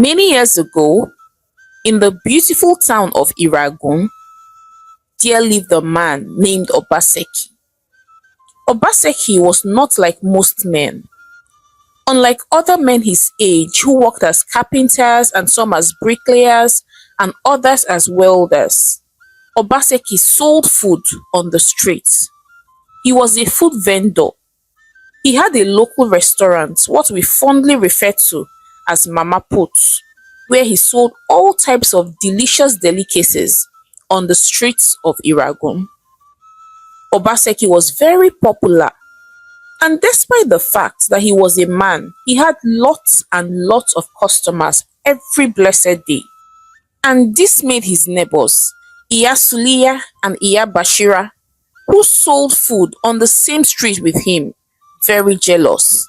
Many years ago, in the beautiful town of Iragun, there lived a man named Obaseki. Obaseki was not like most men. Unlike other men his age who worked as carpenters and some as bricklayers and others as welders, Obaseki sold food on the streets. He was a food vendor. He had a local restaurant, what we fondly refer to as Mama Put, where he sold all types of delicious delicacies on the streets of Iragun. Obaseki was very popular, and despite the fact that he was a man, he had lots and lots of customers every blessed day. And this made his neighbors, Iya Suliya and Iya Bashira, who sold food on the same street with him, very jealous.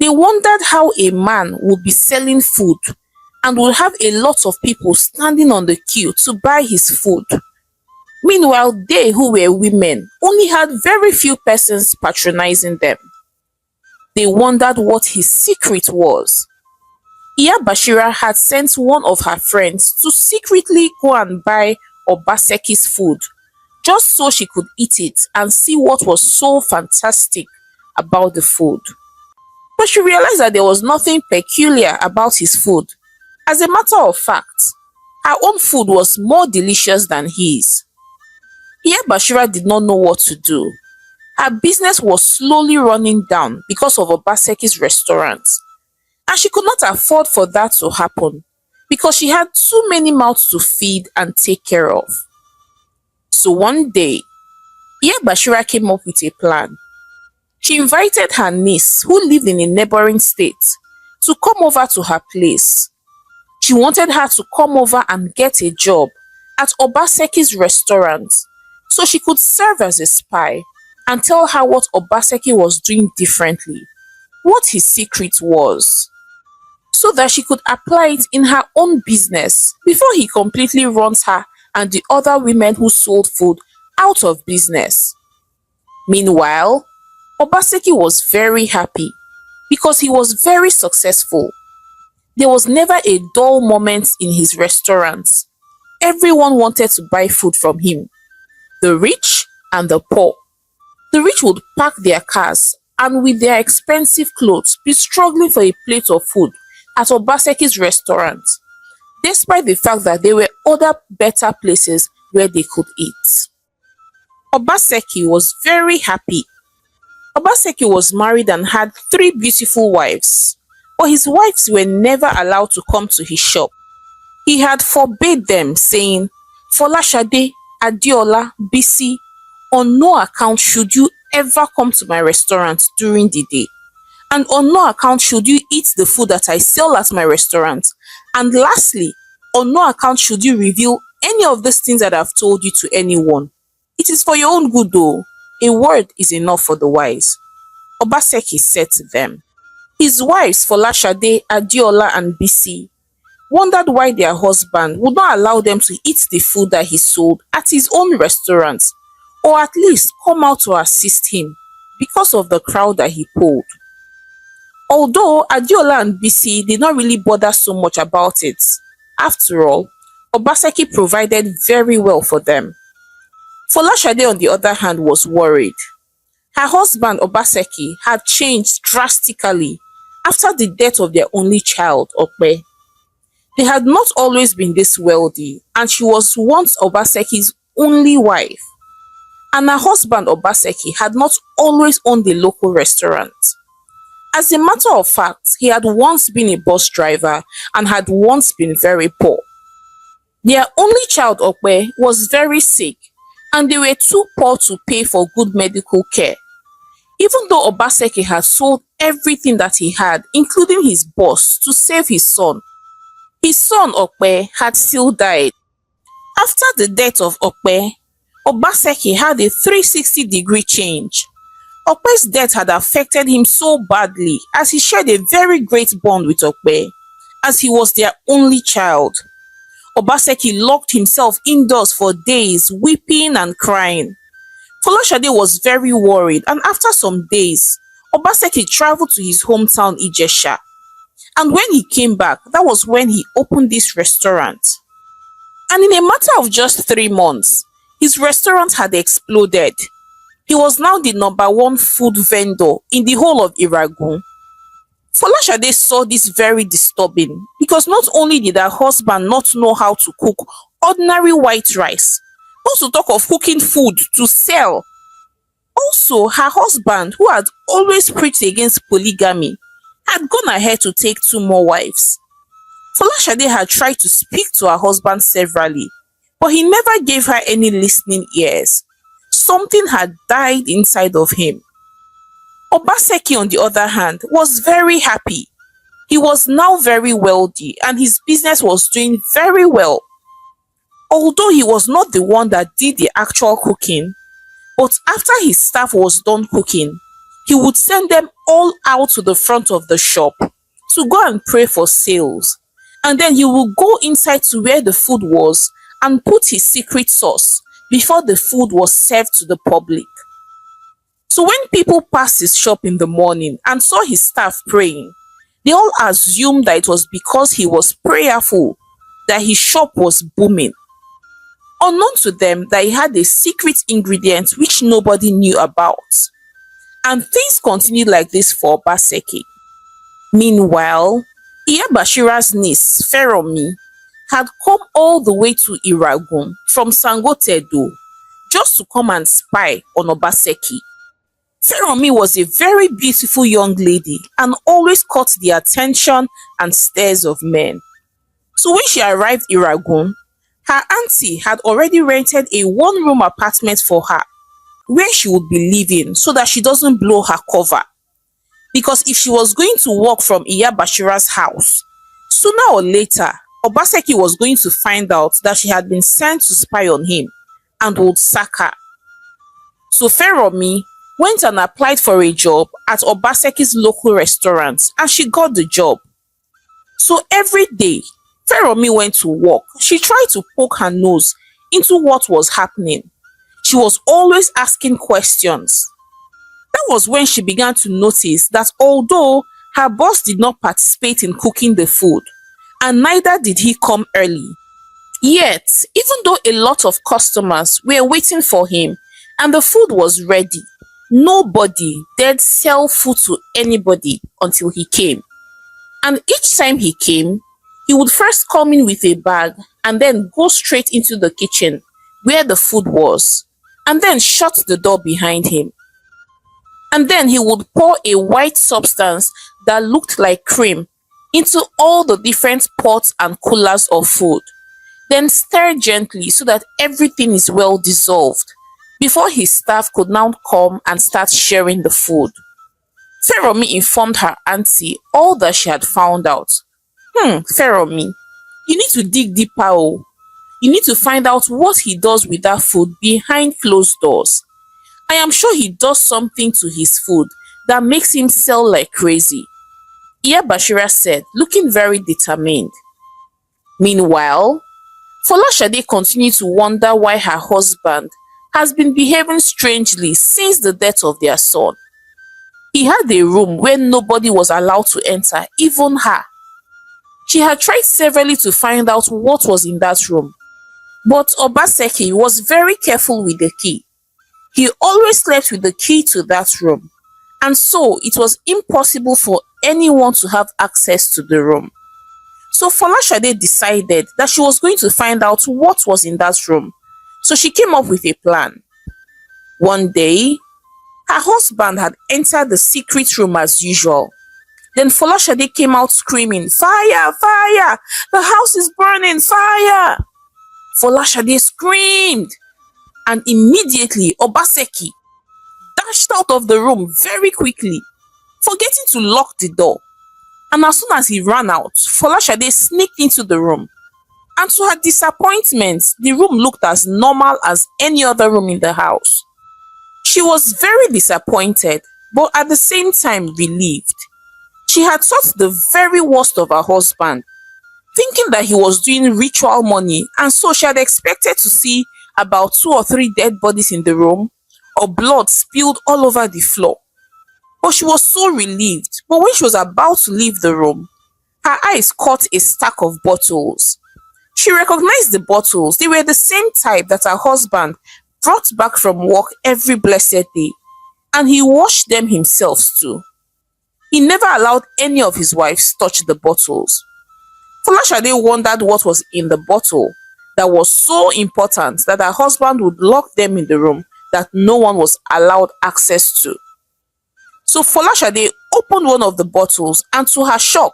They wondered how a man would be selling food and would have a lot of people standing on the queue to buy his food. Meanwhile, they who were women only had very few persons patronizing them. They wondered what his secret was. Iya Bashira had sent one of her friends to secretly go and buy Obaseki's food, just so she could eat it and see what was so fantastic about the food. But she realized that there was nothing peculiar about his food. As a matter of fact, her own food was more delicious than his. Iya Bashira did not know what to do. Her business was slowly running down because of Obaseki's restaurant, and she could not afford for that to happen because she had too many mouths to feed and take care of. So one day, Iya Bashira came up with a plan. She invited her niece, who lived in a neighboring state, to come over to her place. She wanted her to come over and get a job at Obaseki's restaurant so she could serve as a spy and tell her what Obaseki was doing differently, what his secret was, so that she could apply it in her own business before he completely runs her and the other women who sold food out of business. Meanwhile, Obaseki was very happy because he was very successful. There was never a dull moment in his restaurant. Everyone wanted to buy food from him, the rich and the poor. The rich would park their cars and with their expensive clothes be struggling for a plate of food at Obaseki's restaurant, despite the fact that there were other better places where they could eat. Obaseki was very happy. Obaseki was married and had 3 beautiful wives, but his wives were never allowed to come to his shop. He had forbade them, saying, "Folashade, Adiola, Bisi, on no account should you ever come to my restaurant during the day. And on no account should you eat the food that I sell at my restaurant. And lastly, on no account should you reveal any of these things that I've told you to anyone. It is for your own good though. A word is enough for the wise." Obaseki said to them. His wives, Folashade, Adiola, and Bisi, wondered why their husband would not allow them to eat the food that he sold at his own restaurant, or at least come out to assist him because of the crowd that he pulled. Although Adiola and Bisi did not really bother so much about it, after all, Obaseki provided very well for them. Folashade, on the other hand, was worried. Her husband Obaseki had changed drastically after the death of their only child, Okpe. They had not always been this wealthy, and she was once Obaseki's only wife. And her husband Obaseki had not always owned a local restaurant. As a matter of fact, he had once been a bus driver and had once been very poor. Their only child, Okpe, was very sick, and they were too poor to pay for good medical care. Even though Obaseki had sold everything that he had, including his bus, to save his son Okpe had still died. After the death of Okpe, Obaseki had a 360-degree change. Okpe's death had affected him so badly as he shared a very great bond with Okpe, as he was their only child. Obaseki locked himself indoors for days, weeping and crying. Folashade was very worried, and after some days, Obaseki traveled to his hometown Ijesha. And when he came back, that was when he opened this restaurant. And in a matter of just 3 months, his restaurant had exploded. He was now the number one food vendor in the whole of Iragun. Folashade saw this very disturbing because not only did her husband not know how to cook ordinary white rice, not to talk of cooking food to sell. Also, her husband, who had always preached against polygamy, had gone ahead to take 2 more wives. Folashade had tried to speak to her husband severally, but he never gave her any listening ears. Something had died inside of him. Obaseki, on the other hand, was very happy. He was now very wealthy and his business was doing very well. Although he was not the one that did the actual cooking, but after his staff was done cooking, he would send them all out to the front of the shop to go and pray for sales. And then he would go inside to where the food was and put his secret sauce before the food was served to the public. So when people passed his shop in the morning and saw his staff praying, they all assumed that it was because he was prayerful that his shop was booming. Unknown to them that he had a secret ingredient which nobody knew about. And things continued like this for Obaseki. Meanwhile, Iya Bashira's niece, Feromi, had come all the way to Iragun from Sangotedo just to come and spy on Obaseki. Feromi was a very beautiful young lady and always caught the attention and stares of men. So when she arrived in Iragun, her auntie had already rented a one-room apartment for her where she would be living so that she doesn't blow her cover. Because if she was going to walk from Iya Bashira's house, sooner or later, Obaseki was going to find out that she had been sent to spy on him and would sack her. So Feromi went and applied for a job at Obaseki's local restaurant and she got the job. So every day, Feromi went to work. She tried to poke her nose into what was happening. She was always asking questions. That was when she began to notice that although her boss did not participate in cooking the food, and neither did he come early, yet, even though a lot of customers were waiting for him and the food was ready, nobody dared sell food to anybody until he came. And each time he came, he would first come in with a bag and then go straight into the kitchen where the food was, and then shut the door behind him. And then he would pour a white substance that looked like cream into all the different pots and coolers of food. Then stir gently so that everything is well dissolved before his staff could now come and start sharing the food. Feromi informed her auntie all that she had found out. Feromi, you need to dig deeper. Oh. You need to find out what he does with that food behind closed doors. I am sure he does something to his food that makes him sell like crazy. Iya Bashira said, looking very determined. Meanwhile, Folashade continued to wonder why her husband has been behaving strangely since the death of their son. He had a room where nobody was allowed to enter, even her. She had tried severally to find out what was in that room, but Obaseki was very careful with the key. He always slept with the key to that room, and so it was impossible for anyone to have access to the room. So Folashade decided that she was going to find out what was in that room. So she came up with a plan. One day, her husband had entered the secret room as usual. Then Folashade came out screaming, "Fire! Fire! The house is burning! Fire!" Folashade screamed, and immediately Obaseki dashed out of the room very quickly, forgetting to lock the door. And as soon as he ran out, Folashade sneaked into the room. And to her disappointment, the room looked as normal as any other room in the house. She was very disappointed, but at the same time relieved. She had thought the very worst of her husband, thinking that he was doing ritual money, and so she had expected to see about 2 or 3 dead bodies in the room, or blood spilled all over the floor. But she was so relieved. But when she was about to leave the room, Her eyes caught a stack of bottles. She recognized the bottles. They were the same type that her husband brought back from work every blessed day, and he washed them himself too. He never allowed any of his wives touch the bottles. Folashade wondered what was in the bottle that was so important that her husband would lock them in the room that no one was allowed access to. So Folashade opened one of the bottles, and to her shock,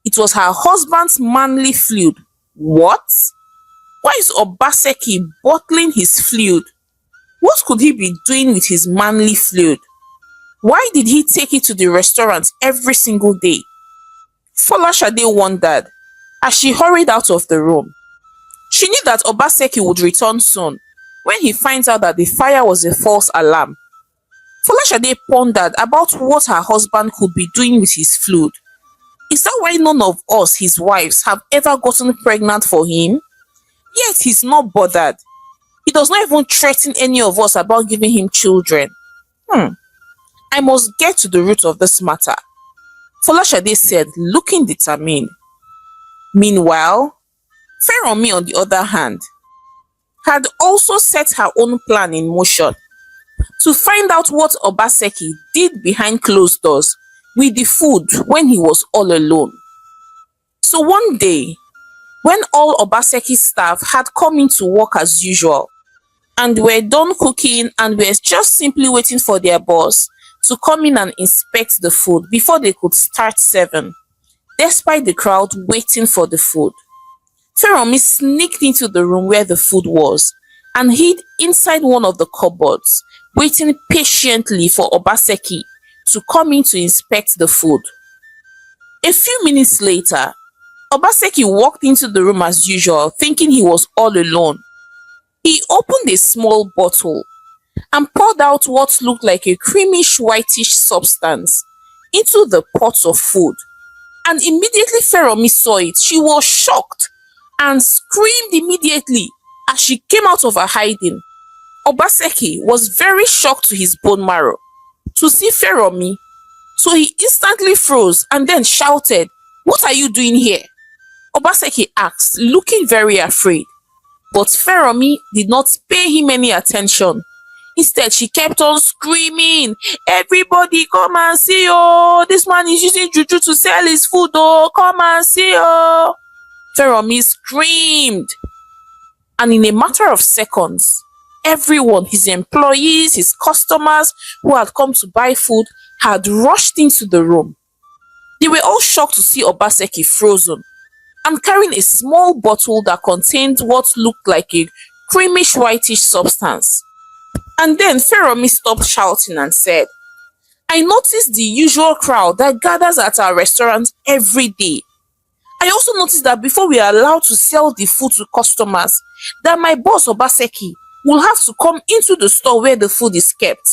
it was her husband's manly fluid. What? Why is Obaseki bottling his fluid? What could he be doing with his manly fluid? Why did he take it to the restaurant every single day? Folashade wondered as she hurried out of the room. She knew that Obaseki would return soon when he finds out that the fire was a false alarm. Folashade pondered about what her husband could be doing with his fluid. Is that why none of us, his wives, have ever gotten pregnant for him? Yet he's not bothered. He does not even threaten any of us about giving him children. I must get to the root of this matter, Folashade said, looking determined. Meanwhile, Feranmi, on the other hand, had also set her own plan in motion to find out what Obaseki did behind closed doors with the food when he was all alone. So one day, when all Obaseki's staff had come into work as usual and were done cooking and were just simply waiting for their boss to come in and inspect the food before they could start serving, despite the crowd waiting for the food, Feranmi sneaked into the room where the food was and hid inside one of the cupboards, waiting patiently for Obaseki to come in to inspect the food. A few minutes later, Obaseki walked into the room as usual, thinking he was all alone. He opened a small bottle and poured out what looked like a creamish whitish substance into the pot of food. And immediately Feranmi saw it, she was shocked and screamed immediately as she came out of her hiding. Obaseki was very shocked to his bone marrow to see Feranmi, so he instantly froze and then shouted, "What are you doing here?" Obaseki asked, looking very afraid. But Feranmi did not pay him any attention. Instead, she kept on screaming, "Everybody come and see, oh! This man is using juju to sell his food, oh! Come and see, oh!" Feranmi screamed. And in a matter of seconds, everyone, his employees, his customers who had come to buy food, had rushed into the room. They were all shocked to see Obaseki frozen and carrying a small bottle that contained what looked like a creamish whitish substance. And then Feranmi stopped shouting and said, "I noticed the usual crowd that gathers at our restaurant every day. I also noticed that before we are allowed to sell the food to customers, that my boss Obaseki will have to come into the store where the food is kept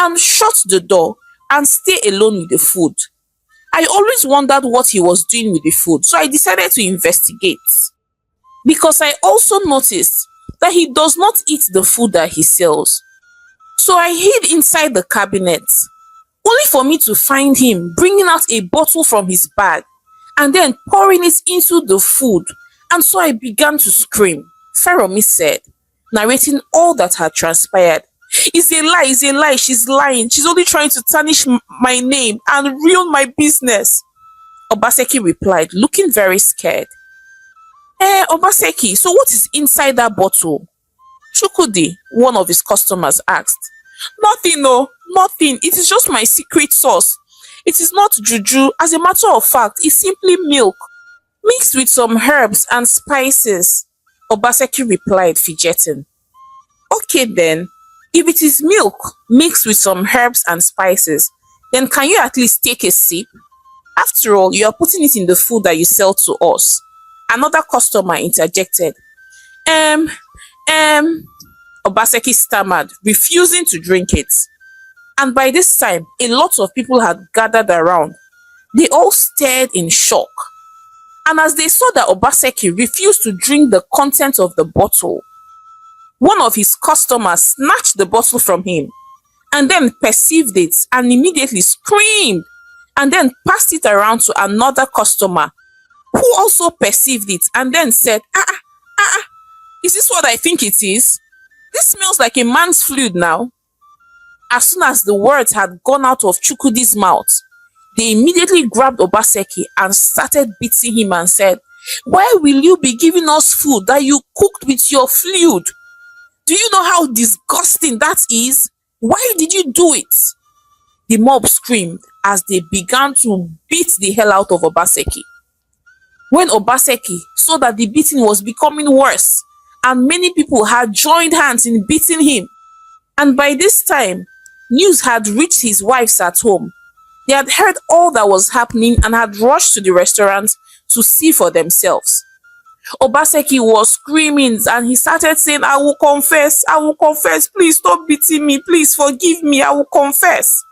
and shut the door and stay alone with the food. I always wondered what he was doing with the food, so I decided to investigate. Because I also noticed that he does not eat the food that he sells. So I hid inside the cabinet, only for me to find him bringing out a bottle from his bag and then pouring it into the food, and so I began to scream," Feranmi said, narrating all that had transpired. It's a lie, she's lying. She's only trying to tarnish my name and ruin my business," Obaseki replied, looking very scared. Obaseki, so what is inside that bottle?" Chukwudi, one of his customers, asked. "Nothing, no, nothing. It is just my secret sauce. It is not juju. As a matter of fact, it's simply milk, mixed with some herbs and spices," Obaseki replied, fidgeting. "Okay then, if it is milk mixed with some herbs and spices, then can you at least take a sip? After all, you are putting it in the food that you sell to us," another customer interjected. Um, Obaseki stammered, refusing to drink it. And by this time, a lot of people had gathered around. They all stared in shock. And as they saw that Obaseki refused to drink the contents of the bottle, one of his customers snatched the bottle from him and then perceived it and immediately screamed and then passed it around to another customer who also perceived it and then said, is this what I think it is? This smells like a man's fluid now. As soon as the words had gone out of Chukwudi's mouth, they immediately grabbed Obaseki and started beating him and said, why will you be giving us food that you cooked with your fluid? Do you know how disgusting that is? Why did you do it? The mob screamed as they began to beat the hell out of Obaseki. When Obaseki saw that the beating was becoming worse and many people had joined hands in beating him, and by this time, news had reached his wives at home. They had heard all that was happening and had rushed to the restaurant to see for themselves. Obaseki was screaming and he started saying, I will confess, please stop beating me, please forgive me, I will confess.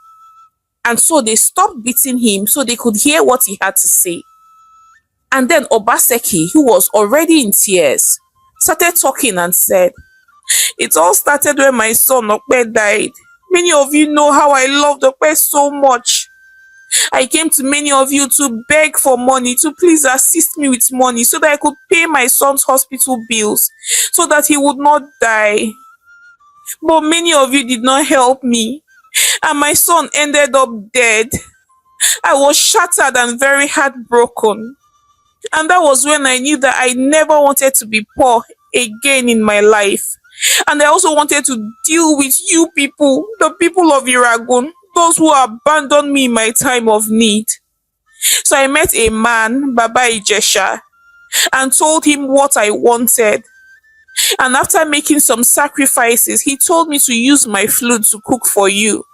And so they stopped beating him so they could hear what he had to say. And then Obaseki, who was already in tears, started talking and said, it all started when my son Okpe died. Many of you know how I loved Okpe so much. I came to many of you to beg for money, to please assist me with money so that I could pay my son's hospital bills, so that he would not die. But many of you did not help me, and my son ended up dead. I was shattered and very heartbroken. And that was when I knew that I never wanted to be poor again in my life. And I also wanted to deal with you people, the people of Iragun, those who abandoned me in my time of need. So I met a man, Baba Ijesha, and told him what I wanted. And after making some sacrifices, he told me to use my flute to cook for you.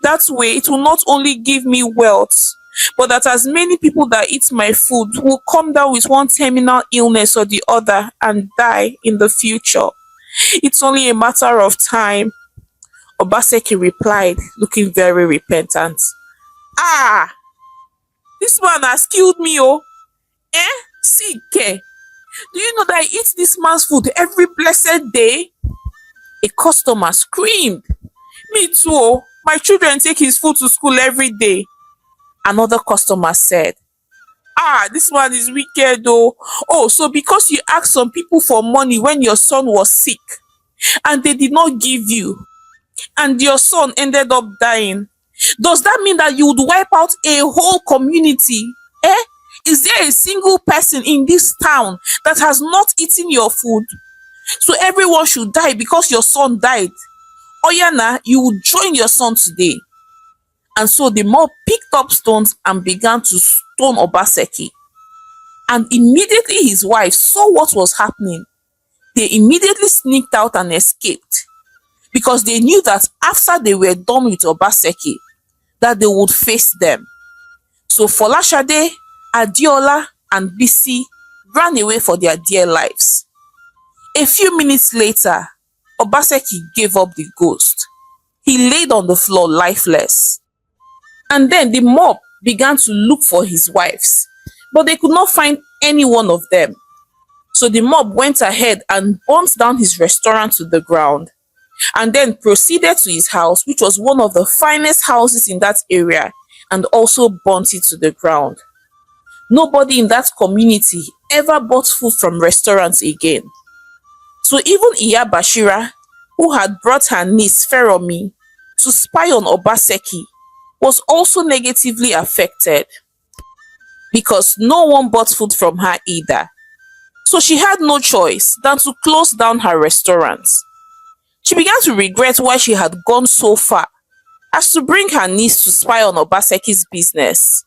That way, it will not only give me wealth, but that as many people that eat my food will come down with one terminal illness or the other and die in the future. It's only a matter of time. Obaseki replied, looking very repentant. Ah, this man has killed me, oh. See, Ke, do you know that I eat this man's food every blessed day? A customer screamed. Me too, oh. My children take his food to school every day. Another customer said, this man is wicked though. Oh, so because you asked some people for money when your son was sick and they did not give you and your son ended up dying, does that mean that you would wipe out a whole community? Is there a single person in this town that has not eaten your food? So everyone should die because your son died? Oyana, you will join your son today. And so the mob picked up stones and began to stone Obaseki. And immediately his wife saw what was happening. They immediately sneaked out and escaped, because they knew that after they were done with Obaseki, that they would face them. So Folashade, Adiola, and Bisi ran away for their dear lives. A few minutes later, Obaseki gave up the ghost. He laid on the floor lifeless. And then the mob began to look for his wives, but they could not find any one of them. So the mob went ahead and burnt down his restaurant to the ground, and then proceeded to his house, which was one of the finest houses in that area, and also burnt it to the ground. Nobody in that community ever bought food from restaurants again. So even Iya Bashira, who had brought her niece Feromi to spy on Obaseki, was also negatively affected, because no one bought food from her either. So she had no choice than to close down her restaurant. She began to regret why she had gone so far as to bring her niece to spy on Obaseki's business.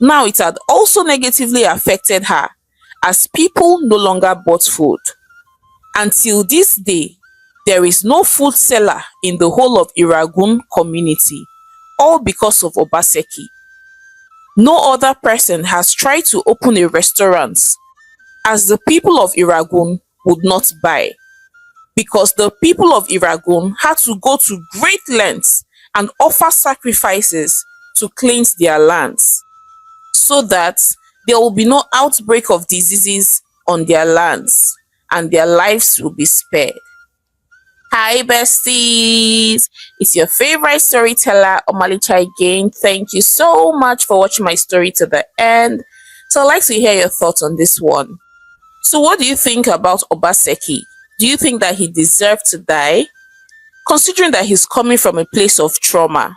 Now it had also negatively affected her, as people no longer bought food. Until this day, there is no food seller in the whole of Iragun community, all because of Obaseki. No other person has tried to open a restaurant, as the people of Iragun would not buy, because the people of Iragun had to go to great lengths and offer sacrifices to cleanse their lands, so that there will be no outbreak of diseases on their lands and their lives will be spared. Hi besties, it's your favorite storyteller Omalicha again. Thank you so much for watching my story to the end. So I'd like to hear your thoughts on this one. So what do you think about Obaseki? Do you think that he deserved to die? Considering that he's coming from a place of trauma,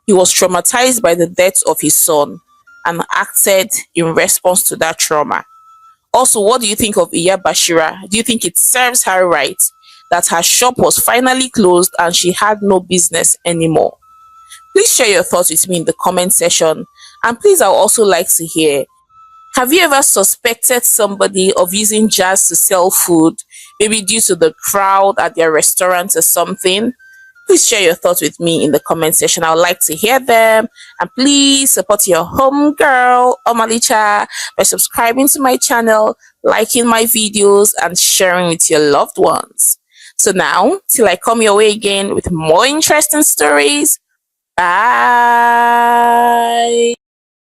he was traumatized by the death of his son and acted in response to that trauma. Also, what do you think of Iya Bashira? Do you think it serves her right that her shop was finally closed and she had no business anymore? Please share your thoughts with me in the comment section. And please, I would also like to hear, have you ever suspected somebody of using jazz to sell food, maybe due to the crowd at their restaurant or something? Please share your thoughts with me in the comment section. I would like to hear them. And please support your homegirl, Omalicha, by subscribing to my channel, liking my videos, and sharing with your loved ones. So now, till I come your way again with more interesting stories, bye.